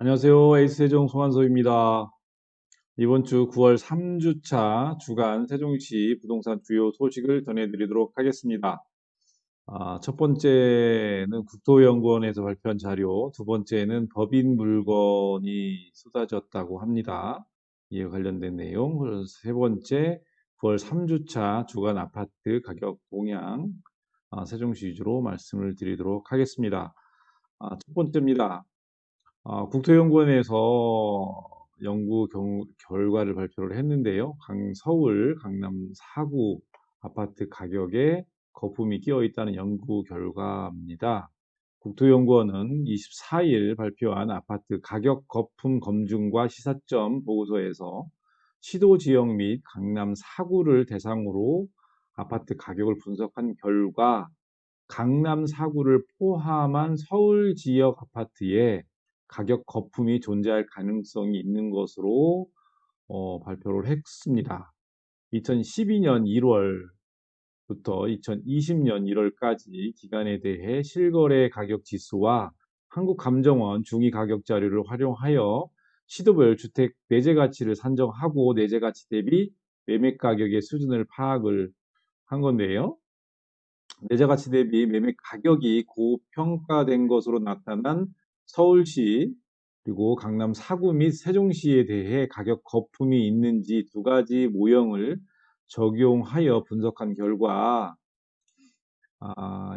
안녕하세요. 에이스세종 송한섭입니다. 이번 주 9월 3주차 주간 세종시 부동산 주요 소식을 전해드리도록 하겠습니다. 첫 번째는 국토연구원에서 발표한 자료, 두 번째는 법인 물건이 쏟아졌다고 합니다. 이에 관련된 내용, 그리고 세 번째 9월 3주차 주간 아파트 가격 동향, 세종시 위주로 말씀을 드리도록 하겠습니다. 첫 번째입니다. 국토연구원에서 결과를 발표를 했는데요. 서울 강남 4구 아파트 가격에 거품이 끼어 있다는 연구 결과입니다. 국토연구원은 24일 발표한 아파트 가격 거품 검증과 시사점 보고서에서 시도 지역 및 강남 4구를 대상으로 아파트 가격을 분석한 결과 강남 4구를 포함한 서울 지역 아파트에 가격 거품이 존재할 가능성이 있는 것으로 발표를 했습니다. 2012년 1월부터 2020년 1월까지 기간에 대해 실거래 가격 지수와 한국감정원 중위 가격 자료를 활용하여 시도별 주택 내재 가치를 산정하고 내재 가치 대비 매매 가격의 수준을 파악을 한 건데요. 내재 가치 대비 매매 가격이 고평가된 것으로 나타난 서울시 그리고 강남 4구 및 세종시에 대해 가격 거품이 있는지 두 가지 모형을 적용하여 분석한 결과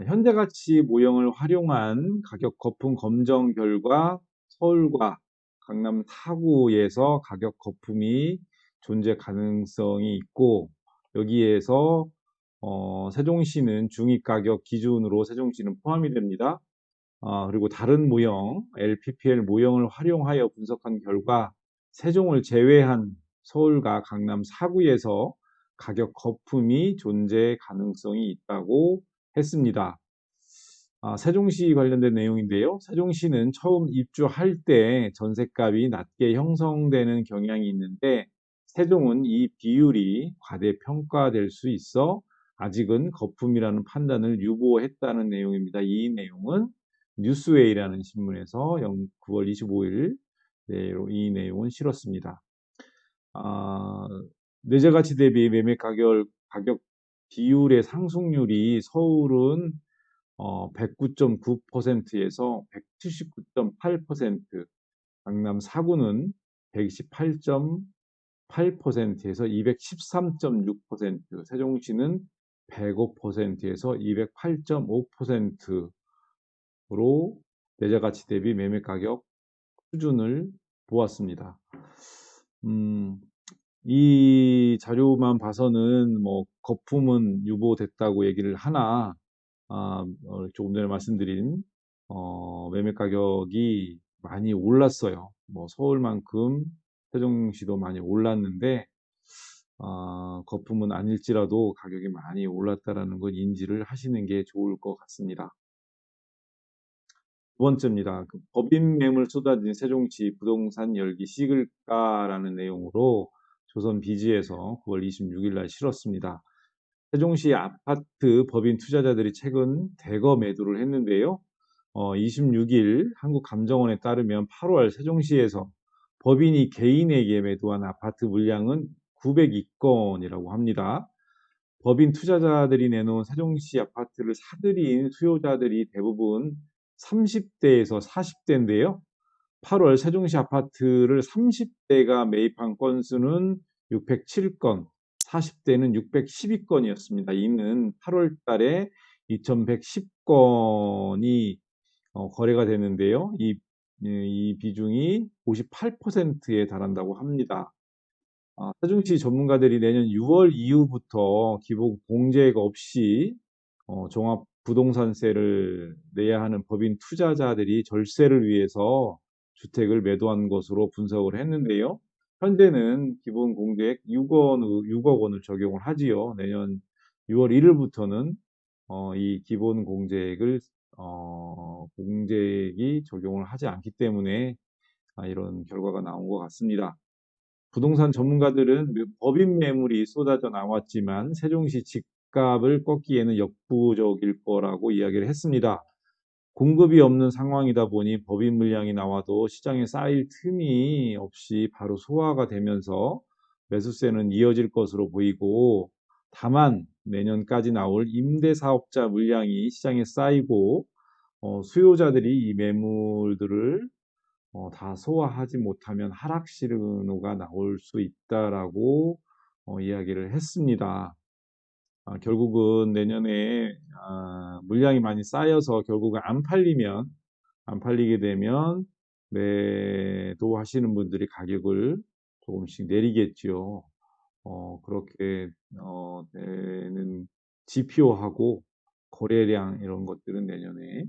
현재 가치 모형을 활용한 가격 거품 검정 결과 서울과 강남 4구에서 가격 거품이 존재 가능성이 있고 여기에서 세종시는 중위가격 기준으로 세종시는 포함이 됩니다. 그리고 다른 모형, LPPL 모형을 활용하여 분석한 결과 세종을 제외한 서울과 강남 4구에서 가격 거품이 존재 가능성이 있다고 했습니다. 세종시 관련된 내용인데요. 세종시는 처음 입주할 때 전셋값이 낮게 형성되는 경향이 있는데 세종은 이 비율이 과대평가될 수 있어 아직은 거품이라는 판단을 유보했다는 내용입니다. 이 내용은 뉴스웨이라는 신문에서 9월 25일 이 내용은 실었습니다. 내재 가치 대비 매매 가격 비율의 상승률이 서울은 109.9%에서 179.8%, 강남 4구는 128.8%에서 213.6%, 세종시는 105%에서 208.5%로 내재 가치 대비 매매 가격 수준을 보았습니다. 이 자료만 봐서는 뭐 거품은 유보됐다고 얘기를 하나 조금 전에 말씀드린 매매 가격이 많이 올랐어요. 뭐 서울만큼 세종시도 많이 올랐는데 거품은 아닐지라도 가격이 많이 올랐다라는 걸 인지를 하시는 게 좋을 것 같습니다. 두 번째입니다. 법인 매물 쏟아진 세종시 부동산 열기 식을까라는 내용으로 조선 비지에서 9월 26일 날 실었습니다. 세종시 아파트 법인 투자자들이 최근 대거 매도를 했는데요. 26일 한국감정원에 따르면 8월 세종시에서 법인이 개인에게 매도한 아파트 물량은 902건이라고 합니다. 법인 투자자들이 내놓은 세종시 아파트를 사들인 수요자들이 대부분 30대에서 40대인데요. 8월 세종시 아파트를 30대가 매입한 건수는 607건, 40대는 612건이었습니다. 이는 8월 달에 2110건이 거래가 되는데요. 이 비중이 58%에 달한다고 합니다. 세종시 전문가들이 내년 6월 이후부터 기본 공제가 없이 종합 부동산세를 내야 하는 법인 투자자들이 절세를 위해서 주택을 매도한 것으로 분석을 했는데요. 현재는 기본 공제액 6억 원을 적용을 하지요. 내년 6월 1일부터는 이 기본 공제액을 공제액이 적용을 하지 않기 때문에 이런 결과가 나온 것 같습니다. 부동산 전문가들은 법인 매물이 쏟아져 나왔지만 세종시 집값을 꺾기에는 역부족일 거라고 이야기를 했습니다. 공급이 없는 상황이다 보니 법인 물량이 나와도 시장에 쌓일 틈이 없이 바로 소화가 되면서 매수세는 이어질 것으로 보이고, 다만 내년까지 나올 임대사업자 물량이 시장에 쌓이고 수요자들이 이 매물들을 다 소화하지 못하면 하락 신호가 나올 수 있다라고 이야기를 했습니다. 결국은 내년에 물량이 많이 쌓여서 결국은 안 팔리게 되면 매도하시는 분들이 가격을 조금씩 내리겠죠. 그렇게 되는 지표하고 거래량 이런 것들은 내년에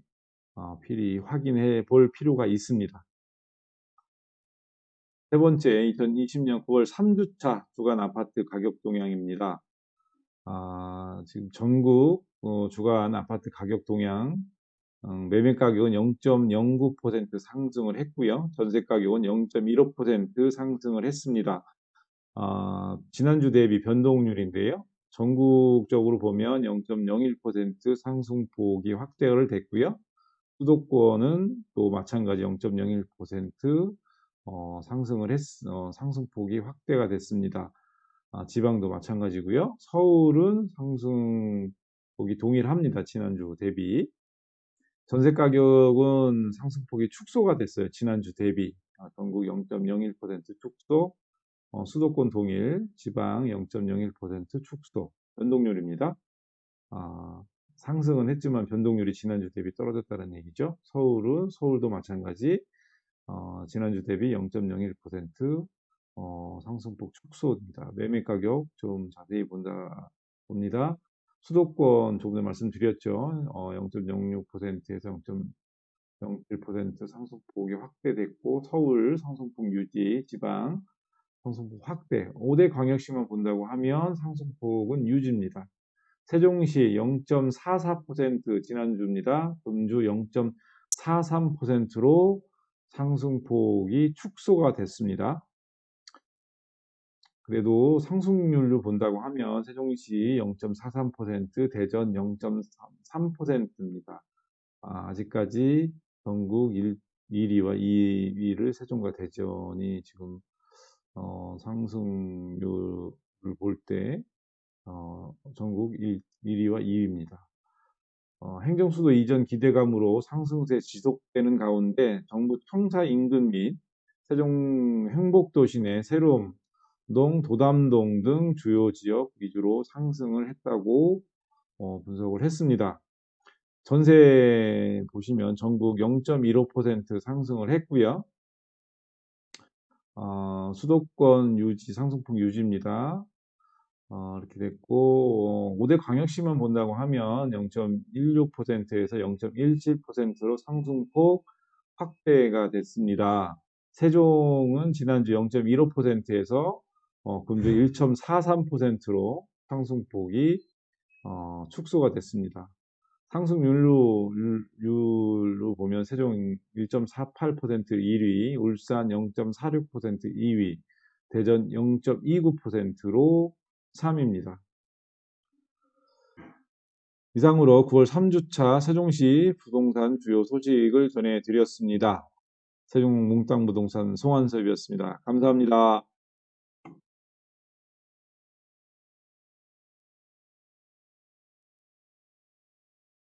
필히 확인해 볼 필요가 있습니다. 세 번째, 2020년 9월 3주차 주간 아파트 가격 동향입니다. 지금 전국 주간 아파트 가격 동향, 매매 가격은 0.09% 상승을 했고요. 전세 가격은 0.15% 상승을 했습니다. 지난주 대비 변동률인데요. 전국적으로 보면 0.01% 상승폭이 확대를 됐고요. 수도권은 또 마찬가지 0.01% 상승폭이 확대가 됐습니다. 지방도 마찬가지고요. 서울은 상승폭이 동일합니다. 지난주 대비. 전세 가격은 상승폭이 축소가 됐어요. 지난주 대비. 전국 0.01% 축소, 수도권 동일, 지방 0.01% 축소, 변동률입니다. 상승은 했지만 변동률이 지난주 대비 떨어졌다는 얘기죠. 서울도 마찬가지, 지난주 대비 0.01% 상승폭 축소입니다. 매매 가격 좀 자세히 봅니다. 수도권 조금 전에 말씀드렸죠. 0.06%에서 0.01% 상승폭이 확대됐고, 서울 상승폭 유지, 지방 상승폭 확대. 5대 광역시만 본다고 하면 상승폭은 유지입니다. 세종시 0.44% 지난주입니다. 금주 0.43%로 상승폭이 축소가 됐습니다. 그래도 상승률로 본다고 하면 세종시 0.43%, 대전 0.3%입니다. 아직까지 전국 1위와 2위를 세종과 대전이 지금 상승률을 볼 때 전국 1위와 2위입니다. 행정수도 이전 기대감으로 상승세 지속되는 가운데 정부 청사 인근 및 세종 행복도시 내 새로움, 도담동 등 주요 지역 위주로 상승을 했다고 분석을 했습니다. 전세 보시면 전국 0.15% 상승을 했고요. 수도권 유지, 상승폭 유지입니다. 이렇게 됐고, 5대 광역시만 본다고 하면 0.16%에서 0.17%로 상승폭 확대가 됐습니다. 세종은 지난주 0.15%에서 금주 1.43%로 상승폭이 축소가 됐습니다. 상승률로 보면 세종 1.48% 1위, 울산 0.46% 2위, 대전 0.29%로 3위입니다. 이상으로 9월 3주차 세종시 부동산 주요 소식을 전해드렸습니다. 세종 몽땅 부동산 송한섭이었습니다. 감사합니다.